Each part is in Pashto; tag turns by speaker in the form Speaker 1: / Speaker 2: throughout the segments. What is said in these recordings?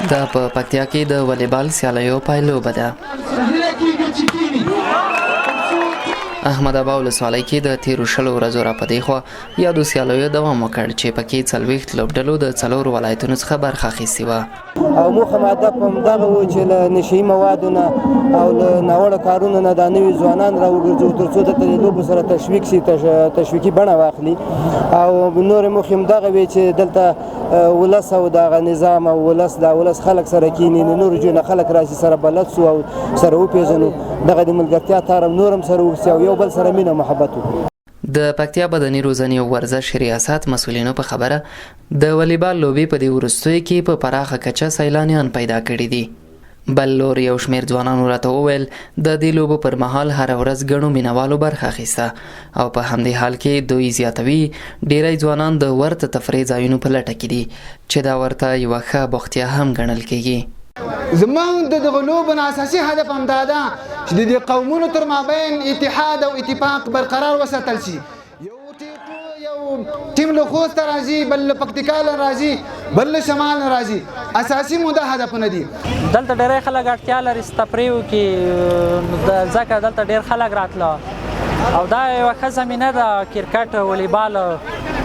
Speaker 1: دا په پکتیا کې د والیبال سیالیو پایلوبه ده. احمد ابا ولسوالۍ کې د تیرو 20 ورځو راپدې خوا یادو سیالیو دوام وکړ چې پکې 40 لوبډلو د 4 ولایتونو څخه برخه اخیستې وه.
Speaker 2: او موخه هدف همدغه و چې له نشهیي موادو نه او له ناوړه کارونو نه دا نوي ځوانان راوګرځوو تر څو د لوبو سره تشویق شي، تشویقي بڼه واخلي. او نورې موخې همدغه وې چې دلته ولس او دغه نظام او ولس خلک سره کیني، نورو ځایونو خلک راشي سره بلد سو او سره وپېژنو، دغه د ملګرتیا تار نور هم سره وکړي او یو بل سره مینه محبت وکړو.
Speaker 1: د پکتیا بدني روزنې او ورزش ریاست مسؤلینو په خبره د والیبال لوبې په دې وروستیو کې په پراخه کچه سیلانیان پیدا کړي دي. بل لور یو شمېر ځوانانو راته وویل د دې لوبو پر مهال هره ورځ ګڼو مینوالو برخه اخیسته او په همدې حال کې دوی زیاتوي ډیری ځوانان د ورته تفریح ځایونو په لټه کې دي چې دا ورته یوه ښه بوختیا هم ګڼل کېږي.
Speaker 3: زمونږ د دغه لوبو اساسي هدف همدا ده چې د دې قومونو تر مابین اتحاد او اتفاق برقرار وساتل شي. یو ټیم له خوست راځي، بل له پکتیکا راځي، بل له شمال راځي. اساسي مو دا هدفونه دي.
Speaker 4: دلته ډېری خلک اړتیا لري تفریح وکړي، ځکه دلته ډېر خلک راتله او دا یوه ښه زمینه ده. کرکټ والیبال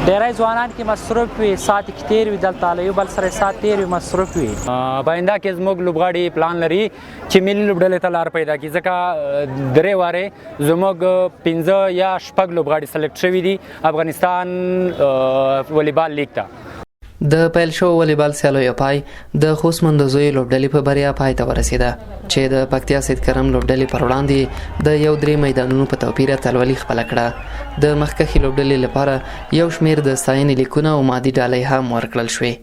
Speaker 4: ډېری ځوانان کې مصروف وي، ساعت کې تیر وي، دلته له یو بل سره ساعت تیر وي، مصروف وي.
Speaker 5: په آینده کې زموږ لوبغاړي پلان لري چې ملي لوبډلې ته لار پیدا کړي، ځکه درې وارې زموږ 5 یا 6 لوبغاړي سلیکټ شوي دي افغانستان والیبال لیګ ته.
Speaker 1: د پیل شو والیبال سیالیو پای د خوست مندوزیو لوبډلې په بریا پای ته ورسېده چې د پکتیا سید کرم لوبډلې پر وړاندې د 3 میدانونو په توپیر اتلولي خپله کړه. د مخکښې لوبډلې لپاره یو شمېر د ستاینې لیکونه او مادي ډالۍ هم ورکړل شوې.